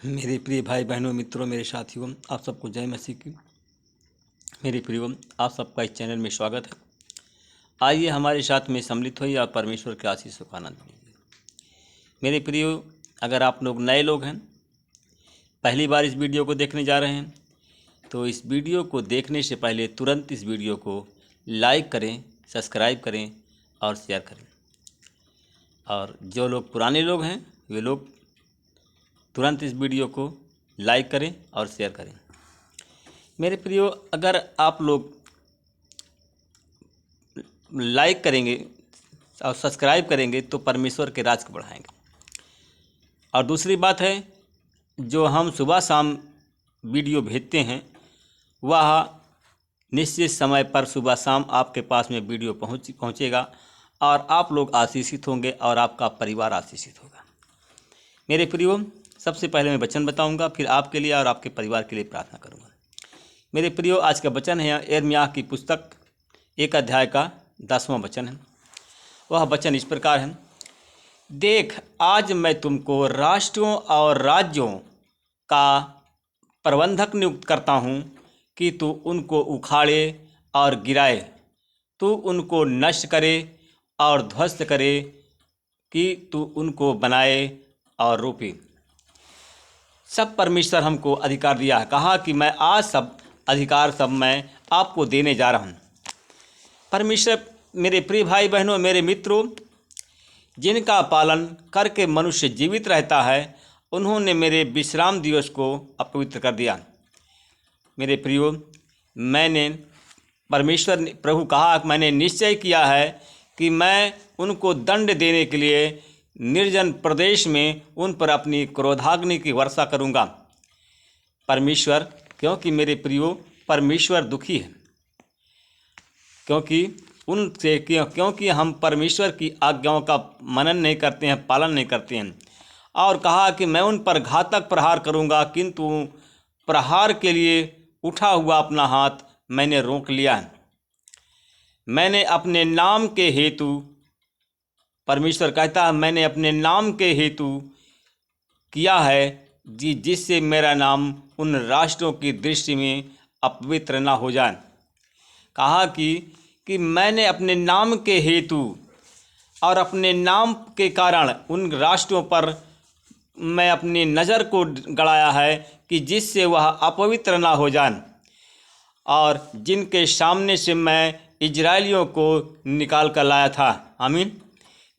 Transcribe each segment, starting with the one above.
मेरे प्रिय भाई बहनों मित्रों मेरे साथियों, आप सबको जय मसीह की। मेरे प्रियो, आप सबका इस चैनल में स्वागत है। आइए हमारे साथ में सम्मिलित होइए और परमेश्वर के आशीषों का आनंद लीजिए। मेरे प्रियो, अगर आप लोग नए लोग हैं, पहली बार इस वीडियो को देखने जा रहे हैं, तो इस वीडियो को देखने से पहले तुरंत इस वीडियो को लाइक करें, सब्सक्राइब करें और शेयर करें। और जो लोग पुराने लोग हैं वे लोग तुरंत इस वीडियो को लाइक करें और शेयर करें। मेरे प्रियो, अगर आप लोग लाइक करेंगे और सब्सक्राइब करेंगे तो परमेश्वर के राज को बढ़ाएंगे। और दूसरी बात है, जो हम सुबह शाम वीडियो भेजते हैं वह निश्चित समय पर सुबह शाम आपके पास में वीडियो पहुंचेगा और आप लोग आशीषित होंगे और आपका परिवार आशीषित होगा। मेरे प्रियो, सबसे पहले मैं वचन बताऊंगा, फिर आपके लिए और आपके परिवार के लिए प्रार्थना करूंगा। मेरे प्रियो, आज का वचन है यिर्मयाह की पुस्तक 1 अध्याय का 10वां वचन है। वह वचन इस प्रकार है, देख आज मैं तुमको राष्ट्रों और राज्यों का प्रबंधक नियुक्त करता हूँ कि तू उनको उखाड़े और गिराए, तू उनको नष्ट करे और ध्वस्त करे, कि तू उनको बनाए और रोपे। सब परमेश्वर हमको अधिकार दिया है, कहा कि मैं आज सब अधिकार सब मैं आपको देने जा रहा हूँ। परमेश्वर, मेरे प्रिय भाई बहनों मेरे मित्रों, जिनका पालन करके मनुष्य जीवित रहता है, उन्होंने मेरे विश्राम दिवस को अपवित्र कर दिया। मेरे प्रियो, मैंने परमेश्वर प्रभु कहा कि मैंने निश्चय किया है कि मैं उनको दंड देने के लिए निर्जन प्रदेश में उन पर अपनी क्रोधाग्नि की वर्षा करूंगा। परमेश्वर, क्योंकि मेरे प्रियो परमेश्वर दुखी है, क्योंकि हम परमेश्वर की आज्ञाओं का मनन नहीं करते हैं, पालन नहीं करते हैं। और कहा कि मैं उन पर घातक प्रहार करूंगा, किंतु प्रहार के लिए उठा हुआ अपना हाथ मैंने रोक लिया है। मैंने अपने नाम के हेतु, परमेश्वर कहता है, मैंने अपने नाम के हेतु किया है जिससे मेरा नाम उन राष्ट्रों की दृष्टि में अपवित्र ना हो जाए। कहा कि मैंने अपने नाम के हेतु और अपने नाम के कारण उन राष्ट्रों पर मैं अपनी नज़र को गड़ाया है कि जिससे वह अपवित्र ना हो जाए, और जिनके सामने से मैं इजराइलियों को निकाल कर लाया था। आमीन।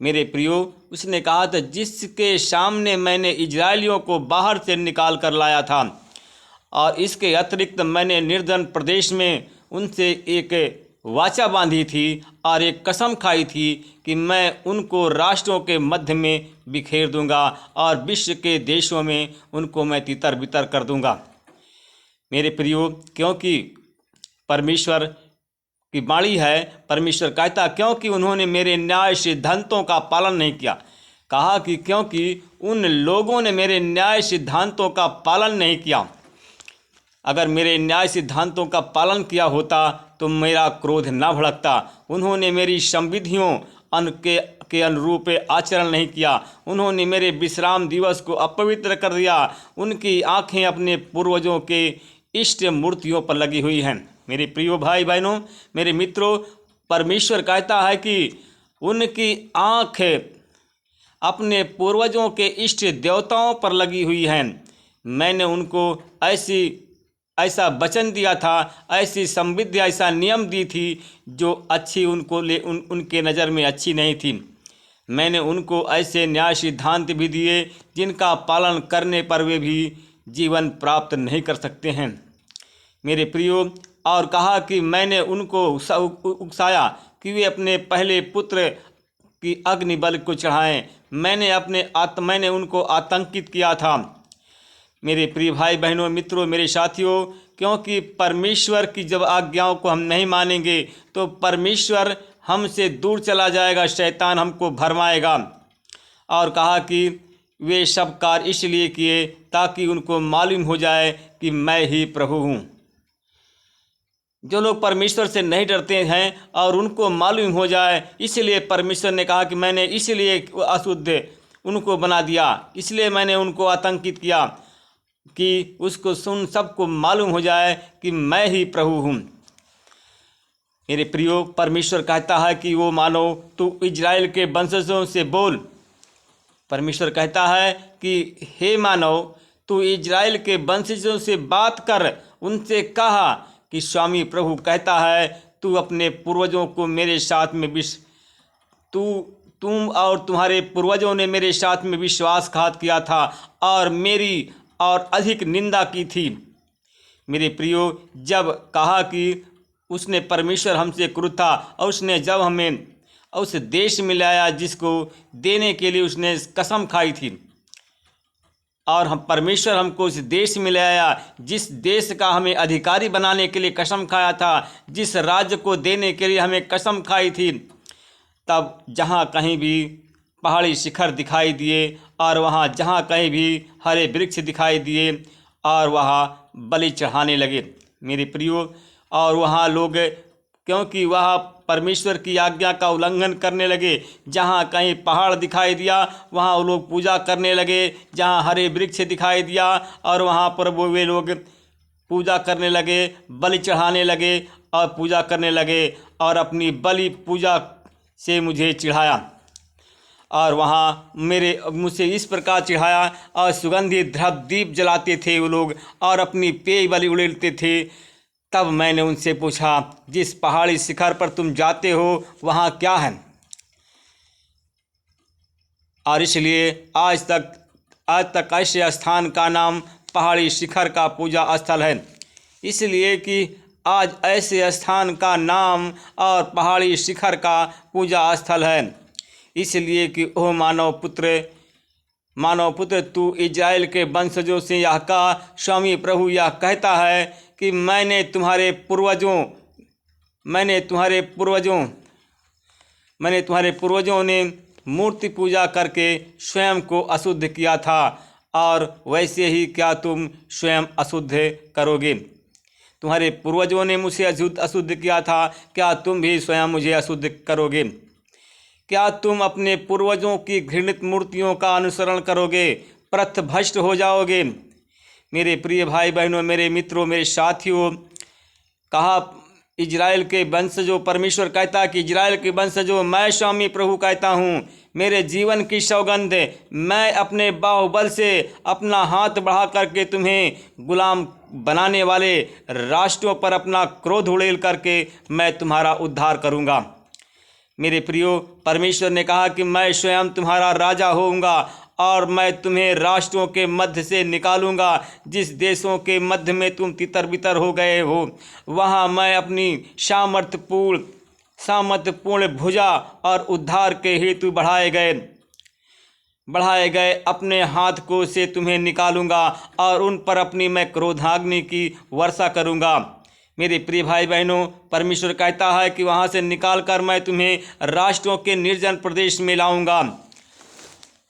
मेरे प्रियो, उसने कहा था जिसके सामने मैंने इजराइलियों को बाहर से निकाल कर लाया था, और इसके अतिरिक्त मैंने निर्जन प्रदेश में उनसे एक वाचा बांधी थी और एक कसम खाई थी कि मैं उनको राष्ट्रों के मध्य में बिखेर दूंगा और विश्व के देशों में उनको मैं तितर बितर कर दूंगा। मेरे प्रियो, क्योंकि परमेश्वर की वाणी है, परमेश्वर कहता क्योंकि उन्होंने मेरे न्याय सिद्धांतों का पालन नहीं किया। कहा कि क्योंकि उन लोगों ने मेरे न्याय सिद्धांतों का पालन नहीं किया। अगर मेरे न्याय सिद्धांतों का पालन किया होता तो मेरा क्रोध ना भड़कता। उन्होंने मेरी संविधियों के अनुरूप आचरण नहीं किया। उन्होंने मेरे विश्राम दिवस को अपवित्र कर दिया। उनकी आंखें अपने पूर्वजों के इष्ट मूर्तियों पर लगी हुई हैं। मेरे प्रियो भाई बहनों मेरे मित्रों, परमेश्वर कहता है कि उनकी आंखें अपने पूर्वजों के इष्ट देवताओं पर लगी हुई हैं। मैंने उनको ऐसा वचन दिया था, ऐसी संविधि, ऐसा नियम दी थी जो अच्छी उनके नज़र में अच्छी नहीं थी। मैंने उनको ऐसे न्याय सिद्धांत भी दिए जिनका पालन करने पर वे भी जीवन प्राप्त नहीं कर सकते हैं। मेरे प्रियो, और कहा कि मैंने उनको उकसाया कि वे अपने पहले पुत्र की अग्नि बलि को चढ़ाएं। मैंने उनको आतंकित किया था। मेरे प्रिय भाई बहनों मित्रों मेरे साथियों, क्योंकि परमेश्वर की जब आज्ञाओं को हम नहीं मानेंगे तो परमेश्वर हमसे दूर चला जाएगा, शैतान हमको भरमाएगा। और कहा कि वे सब कार्य इसलिए किए ताकि उनको मालूम हो जाए कि मैं ही प्रभु हूँ। जो लोग परमेश्वर से नहीं डरते हैं और उनको मालूम हो जाए, इसलिए परमेश्वर ने कहा कि मैंने इसलिए अशुद्ध उनको बना दिया, इसलिए मैंने उनको आतंकित किया। कि उसको सुन सबको मालूम हो जाए कि मैं ही प्रभु हूँ। मेरे प्रियो, परमेश्वर कहता है कि वो मानो तू इजराइल के वंशजों से बोल। परमेश्वर कहता है कि हे मानव, तू इजराइल के वंशजों से बात कर, उनसे कहा कि स्वामी प्रभु कहता है, तू अपने पूर्वजों को मेरे साथ में तुम और तुम्हारे पूर्वजों ने मेरे साथ में विश्वासघात किया था और मेरी और अधिक निंदा की थी। मेरे प्रियो, जब कहा कि उसने परमेश्वर हमसे क्रुद्ध था और उसने जब हमें उस देश में लाया जिसको देने के लिए उसने कसम खाई थी, और हम परमेश्वर हमको उस देश में ले आया जिस देश का हमें अधिकारी बनाने के लिए कसम खाया था, जिस राज्य को देने के लिए हमें कसम खाई थी, तब जहाँ कहीं भी पहाड़ी शिखर दिखाई दिए और वहाँ जहाँ कहीं भी हरे वृक्ष दिखाई दिए और वहाँ बलि चढ़ाने लगे। मेरे प्रियो, और वहाँ लोग, क्योंकि वह परमेश्वर की आज्ञा का उल्लंघन करने लगे, जहाँ कहीं पहाड़ दिखाई दिया वहाँ वो लोग पूजा करने लगे, जहाँ हरे वृक्ष दिखाई दिया और वहाँ पर वे लोग पूजा करने लगे, बलि चढ़ाने लगे और पूजा करने लगे और अपनी बलि पूजा से मुझे चिढ़ाया और वहाँ मुझसे इस प्रकार चिढ़ाया और सुगंधित द्रव्य दीप जलाते थे वो लोग और अपनी पेय बलि उड़ेलते थे। तब मैंने उनसे पूछा, जिस पहाड़ी शिखर पर तुम जाते हो वहाँ क्या है? और इसलिए आज तक ऐसे स्थान का नाम पहाड़ी शिखर का पूजा स्थल है, इसलिए कि आज ऐसे स्थान का नाम और पहाड़ी शिखर का पूजा स्थल है। इसलिए कि ओह मानव पुत्र, तू इजराइल के वंशजों से यह कहा, स्वामी प्रभु यह कहता है कि मैंने तुम्हारे पूर्वजों ने मूर्ति पूजा करके स्वयं को अशुद्ध किया था, और वैसे ही क्या तुम स्वयं अशुद्ध करोगे? तुम्हारे पूर्वजों ने मुझे अशुद्ध किया था, क्या तुम भी स्वयं मुझे अशुद्ध करोगे? क्या तुम अपने पूर्वजों की घृणित मूर्तियों का अनुसरण करोगे, पथभ्रष्ट हो जाओगे? मेरे प्रिय भाई बहनों, मेरे मित्रों, मेरे साथियों, कहा इजराइल के वंशजों, परमेश्वर कहता है कि इजराइल के वंशजों, मैं स्वामी प्रभु कहता हूँ, मेरे जीवन की सौगंध, मैं अपने बाहुबल से अपना हाथ बढ़ा करके तुम्हें गुलाम बनाने वाले राष्ट्रों पर अपना क्रोध उड़ेल करके मैं तुम्हारा उद्धार करूँगा। मेरे प्रियो, परमेश्वर ने कहा कि मैं स्वयं तुम्हारा राजा होऊंगा और मैं तुम्हें राष्ट्रों के मध्य से निकालूंगा। जिस देशों के मध्य में तुम तितर बितर हो गए हो, वहाँ मैं अपनी सामर्थ्यपूर्ण भुजा और उद्धार के हेतु बढ़ाए गए अपने हाथ को से तुम्हें निकालूंगा और उन पर अपनी मैं क्रोधाग्नि की वर्षा करूंगा। मेरे प्रिय भाई बहनों, परमेश्वर कहता है कि वहाँ से निकाल कर मैं तुम्हें राष्ट्रों के निर्जन प्रदेश में लाऊंगा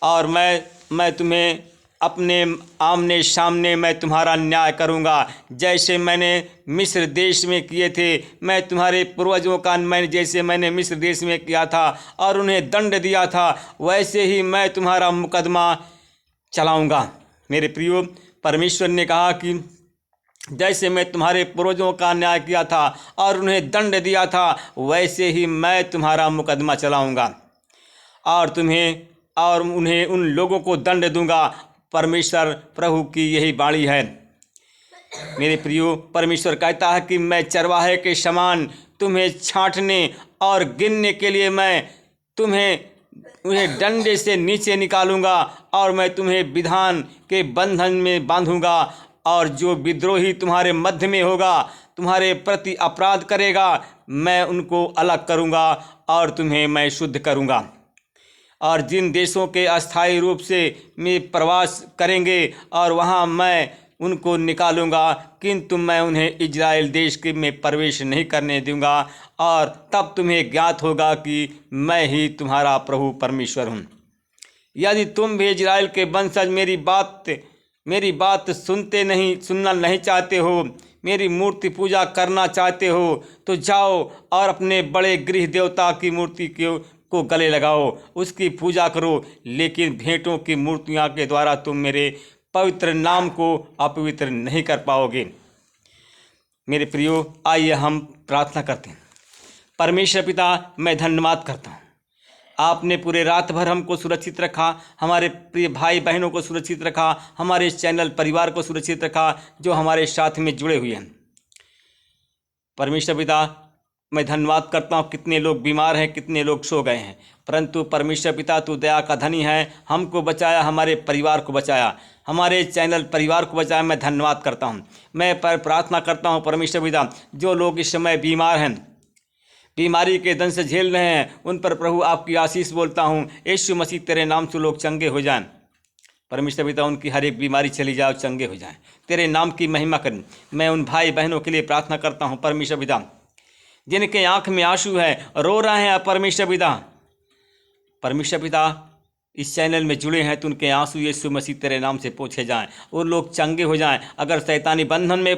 और मैं तुम्हें अपने आमने सामने मैं तुम्हारा न्याय करूंगा। जैसे मैंने मिस्र देश में किए थे, मैं तुम्हारे पूर्वजों का जैसे मैंने मिस्र देश में किया था और उन्हें दंड दिया था, वैसे ही मैं तुम्हारा मुकदमा चलाऊंगा। मेरे प्रियो, परमेश्वर ने कहा कि जैसे मैं तुम्हारे पूर्वजों का न्याय किया था और उन्हें दंड दिया था, वैसे ही मैं तुम्हारा मुकदमा चलाऊंगा और उन्हें उन लोगों को दंड दूंगा। परमेश्वर प्रभु की यही वाणी है। मेरे प्रियो, परमेश्वर कहता है कि मैं चरवाहे के समान तुम्हें छांटने और गिनने के लिए मैं उन्हें डंडे से नीचे निकालूंगा और मैं तुम्हें विधान के बंधन में बांधूंगा, और जो विद्रोही तुम्हारे मध्य में होगा, तुम्हारे प्रति अपराध करेगा, मैं उनको अलग करूंगा और तुम्हें मैं शुद्ध करूंगा। और जिन देशों के अस्थायी रूप से में प्रवास करेंगे और वहां मैं उनको निकालूंगा, किंतु मैं उन्हें इजराइल देश के में प्रवेश नहीं करने दूंगा, और तब तुम्हें ज्ञात होगा कि मैं ही तुम्हारा प्रभु परमेश्वर हूँ। यदि तुम भी इजराइल के वंशज मेरी बात सुनना नहीं चाहते हो, मेरी मूर्ति पूजा करना चाहते हो, तो जाओ और अपने बड़े गृह देवता की मूर्ति को गले लगाओ, उसकी पूजा करो, लेकिन भेंटों की मूर्तियां के द्वारा तुम मेरे पवित्र नाम को अपवित्र नहीं कर पाओगे। मेरे प्रियो, आइए हम प्रार्थना करते हैं। परमेश्वर पिता, मैं धन्यवाद करता हूँ, आपने पूरे रात भर हमको सुरक्षित रखा, हमारे प्रिय भाई बहनों को सुरक्षित रखा, हमारे इस चैनल परिवार को सुरक्षित रखा जो हमारे साथ में जुड़े हुए हैं। परमेश्वर पिता, मैं धन्यवाद करता हूँ, कितने लोग बीमार हैं, कितने लोग सो गए हैं, परंतु परमेश्वर पिता तू दया का धनी है, हमको बचाया, हमारे परिवार को बचाया, हमारे चैनल परिवार को बचाया। मैं धन्यवाद करता हूँ। मैं प्रार्थना करता हूँ परमेश्वर पिता, जो लोग इस समय बीमार हैं, बीमारी के दंश से झेल रहे हैं, उन पर प्रभु आपकी आशीष बोलता हूँ। यीशु मसीह तेरे नाम से लोग चंगे हो जाएं। परमेश्वर पिता, उनकी हर एक बीमारी चली जाए, चंगे हो जाएं, तेरे नाम की महिमा करें। मैं उन भाई बहनों के लिए प्रार्थना करता हूँ परमेश्वर पिता, जिनके आंख में आंसू है, रो रहे हैं परमेश्वर पिता। परमेश्वर पिता, इस चैनल में जुड़े हैं तो उनके आंसू यीशु मसीह तेरे नाम से पोंछे जाएं, वो लोग चंगे हो जाएं। अगर शैतानी बंधन में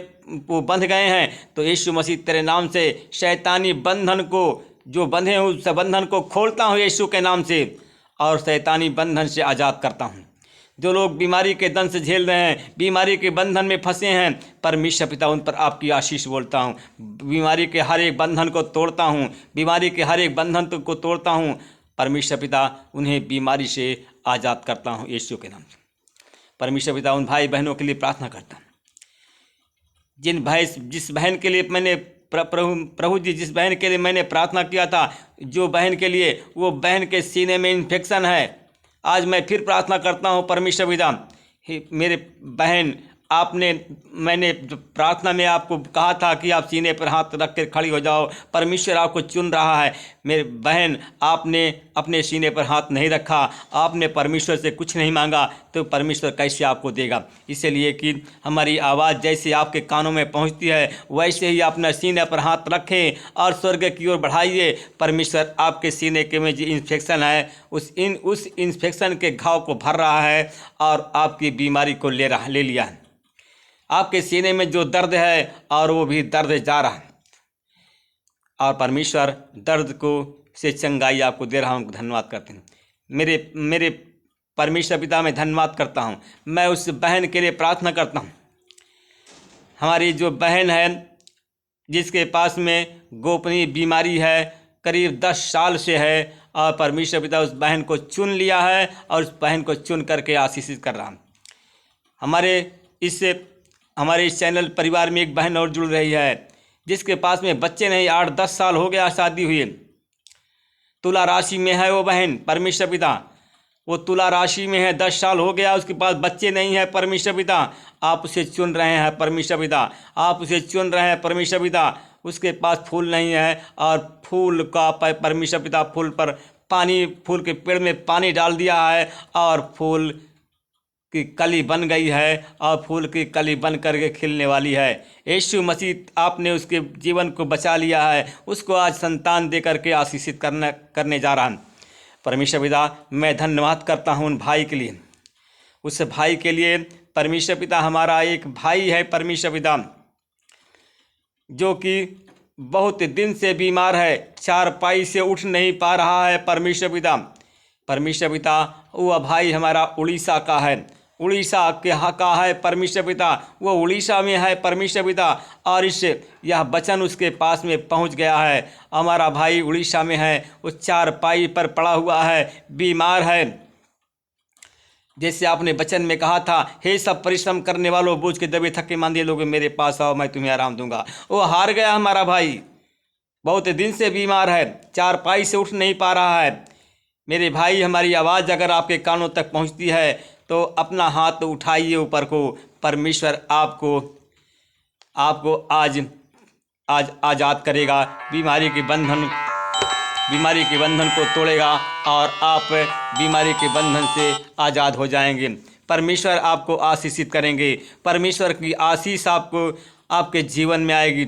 वो बंध गए हैं तो यीशु मसीह तेरे नाम से शैतानी बंधन को, जो बंधे हैं उस बंधन को खोलता हूँ यीशु के नाम से, और शैतानी बंधन से आज़ाद करता हूँ। जो लोग बीमारी के दंश से झेल रहे हैं, बीमारी के बंधन में फंसे हैं, परमेश्वर पिता उन पर आपकी आशीष बोलता हूँ। बीमारी के हर एक बंधन को तोड़ता हूँ, बीमारी के हर एक बंधन को तोड़ता हूँ। परमेश्वर पिता, उन्हें बीमारी से आज़ाद करता हूँ यीशु के नाम से। परमेश्वर पिता, उन भाई बहनों के लिए प्रार्थना करता हूँ, जिस बहन के लिए मैंने प्रभु जी, जिस बहन के लिए मैंने प्रार्थना किया था, जो बहन के लिए वो बहन के सीने में इन्फेक्शन है, आज मैं फिर प्रार्थना करता हूँ परमेश्वर पिता, मेरे बहन, मैंने प्रार्थना में आपको कहा था कि आप सीने पर हाथ रख कर खड़ी हो जाओ। परमेश्वर आपको चुन रहा है। मेरे बहन, आपने अपने सीने पर हाथ नहीं रखा, आपने परमेश्वर से कुछ नहीं मांगा, तो परमेश्वर कैसे आपको देगा। इसलिए कि हमारी आवाज़ जैसे आपके कानों में पहुंचती है, वैसे ही अपने सीने पर हाथ रखें और स्वर्ग की ओर बढ़ाइए। परमेश्वर आपके सीने के में जो इन्फेक्शन है, उस इन्फेक्शन के घाव को भर रहा है और आपकी बीमारी को ले लिया है। आपके सीने में जो दर्द है और वो भी दर्द जा रहा है, और परमेश्वर दर्द को से चंगाई आपको दे रहा हूँ। धन्यवाद करते हैं मेरे परमेश्वर पिता, मैं धन्यवाद करता हूँ। मैं उस बहन के लिए प्रार्थना करता हूँ, हमारी जो बहन है जिसके पास में गोपनीय बीमारी है, करीब 10 साल से है, और परमेश्वर पिता उस बहन को चुन लिया है और उस बहन को चुन करके आशीषित कर रहा हूँ। हमारे इस चैनल परिवार में एक बहन और जुड़ रही है जिसके पास में बच्चे नहीं, 8-10 साल हो गया शादी हुए, तुला राशि में है वो बहन। परमेश्वर पिता, वो तुला राशि में है, 10 साल हो गया, उसके पास बच्चे नहीं है। परमेश्वर पिता, आप उसे चुन रहे हैं। परमेश्वर पिता, आप उसे चुन रहे हैं। परमेश्वर पिता, उसके पास फूल नहीं है, और फूल का परमेश्वर पिता फूल के पेड़ में पानी डाल दिया है, और फूल की कली बन गई है, और फूल की कली बन करके खिलने वाली है। यीशु मसीह, आपने उसके जीवन को बचा लिया है, उसको आज संतान दे करके आशीषित करने जा रहा हूँ। परमेश्वर पिता, मैं धन्यवाद करता हूँ उन भाई के लिए, उस भाई के लिए। परमेश्वर पिता, हमारा एक भाई है परमेश्वर पिता, जो कि बहुत दिन से बीमार है, चारपाई से उठ नहीं पा रहा है। परमेश्वर पिता, वो भाई हमारा उड़ीसा का है, उड़ीसा के यहाँ का है। परमेश्वर पिता, वो उड़ीसा में है परमेश्वर पिता, और यह वचन उसके पास में पहुँच गया है। हमारा भाई उड़ीसा में है, वो चारपाई पर पड़ा हुआ है, बीमार है। जैसे आपने वचन में कहा था, हे सब परिश्रम करने वालों, बोझ के दबे थके मांदे लोग मेरे पास आओ, मैं तुम्हें आराम दूंगा। वो हार गया हमारा भाई, बहुत दिन से बीमार है, चारपाई से उठ नहीं पा रहा है। मेरे भाई, हमारी आवाज़ अगर आपके कानों तक पहुंचती है तो अपना हाथ उठाइए ऊपर को। परमेश्वर आपको आज आज़ाद करेगा, बीमारी के बंधन को तोड़ेगा, और आप बीमारी के बंधन से आज़ाद हो जाएंगे। परमेश्वर आपको आशीषित करेंगे, परमेश्वर की आशीष आपके जीवन में आएगी।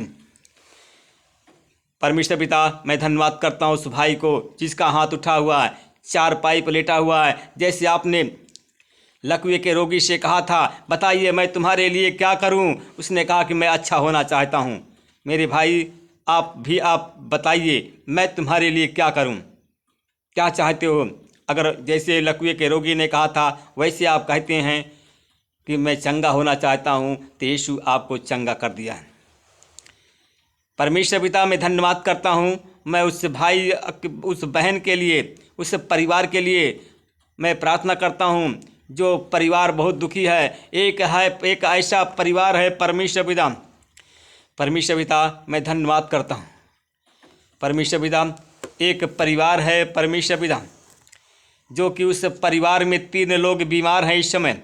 परमेश्वर पिता, मैं धन्यवाद करता हूँ उस भाई को जिसका हाथ उठा हुआ है, चारपाई पर लेटा हुआ है। जैसे आपने लकवे के रोगी से कहा था, बताइए मैं तुम्हारे लिए क्या करूं, उसने कहा कि मैं अच्छा होना चाहता हूं। मेरे भाई, आप बताइए, मैं तुम्हारे लिए क्या करूं, क्या चाहते हो। अगर जैसे लकवे के रोगी ने कहा था, वैसे आप कहते हैं कि मैं चंगा होना चाहता हूँ, तो यीशु आपको चंगा कर दिया। परमेश्वर पिता, मैं धन्यवाद करता हूँ। मैं उस भाई, उस बहन के लिए, उस परिवार के लिए मैं प्रार्थना करता हूँ जो परिवार बहुत दुखी है। एक ऐसा परिवार है परमेश्वर पिता। परमेश्वर पिता, मैं धन्यवाद करता हूँ। परमेश्वर पिता, एक परिवार है परमेश्वर पिता, जो कि उस परिवार में 3 लोग बीमार हैं इस समय।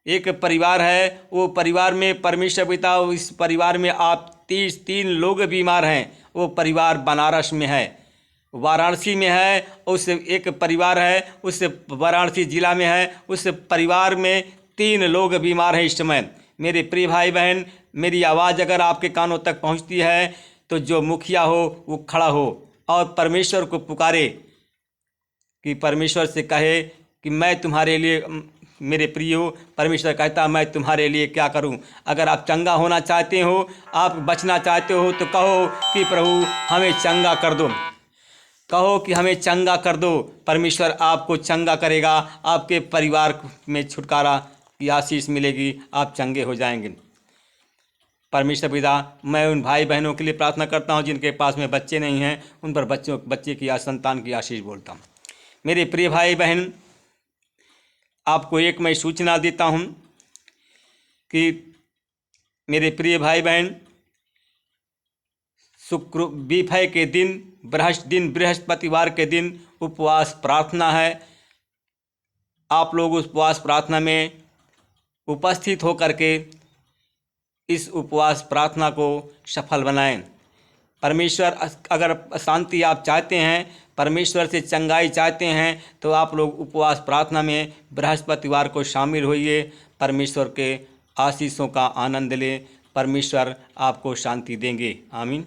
एक परिवार है, वो परिवार में परमेश्वर पिता, इस परिवार में आप 3 लोग बीमार हैं। वो परिवार बनारस में है, वाराणसी में है। उस एक परिवार है, उस वाराणसी जिला में है। उस परिवार में 3 लोग बीमार हैं इस समय। मेरे प्रिय भाई बहन, मेरी आवाज़ अगर आपके कानों तक पहुंचती है तो जो मुखिया हो वो खड़ा हो और परमेश्वर को पुकारे, कि परमेश्वर से कहे कि मैं तुम्हारे लिए, मेरे प्रियो, परमेश्वर कहता मैं तुम्हारे लिए क्या करूं। अगर आप चंगा होना चाहते हो, आप बचना चाहते हो, तो कहो कि प्रभु हमें चंगा कर दो। कहो कि हमें चंगा कर दो। परमेश्वर आपको चंगा करेगा, आपके परिवार में छुटकारा की आशीष मिलेगी, आप चंगे हो जाएंगे। परमेश्वर पिता, मैं उन भाई बहनों के लिए प्रार्थना करता हूं जिनके पास में बच्चे नहीं हैं, उन पर बच्चे की संतान की आशीष बोलता हूं। मेरे प्रिय भाई बहन, आपको एक मैं सूचना देता हूं कि मेरे प्रिय भाई बहन, बीफे के दिन, बृहस्पतिवार के दिन उपवास प्रार्थना है। आप लोग उस उपवास प्रार्थना में उपस्थित होकर के इस उपवास प्रार्थना को सफल बनाएं। परमेश्वर, अगर शांति आप चाहते हैं, परमेश्वर से चंगाई चाहते हैं, तो आप लोग उपवास प्रार्थना में बृहस्पतिवार को शामिल होइए। परमेश्वर के आशीषों का आनंद लें। परमेश्वर आपको शांति देंगे। आमीन।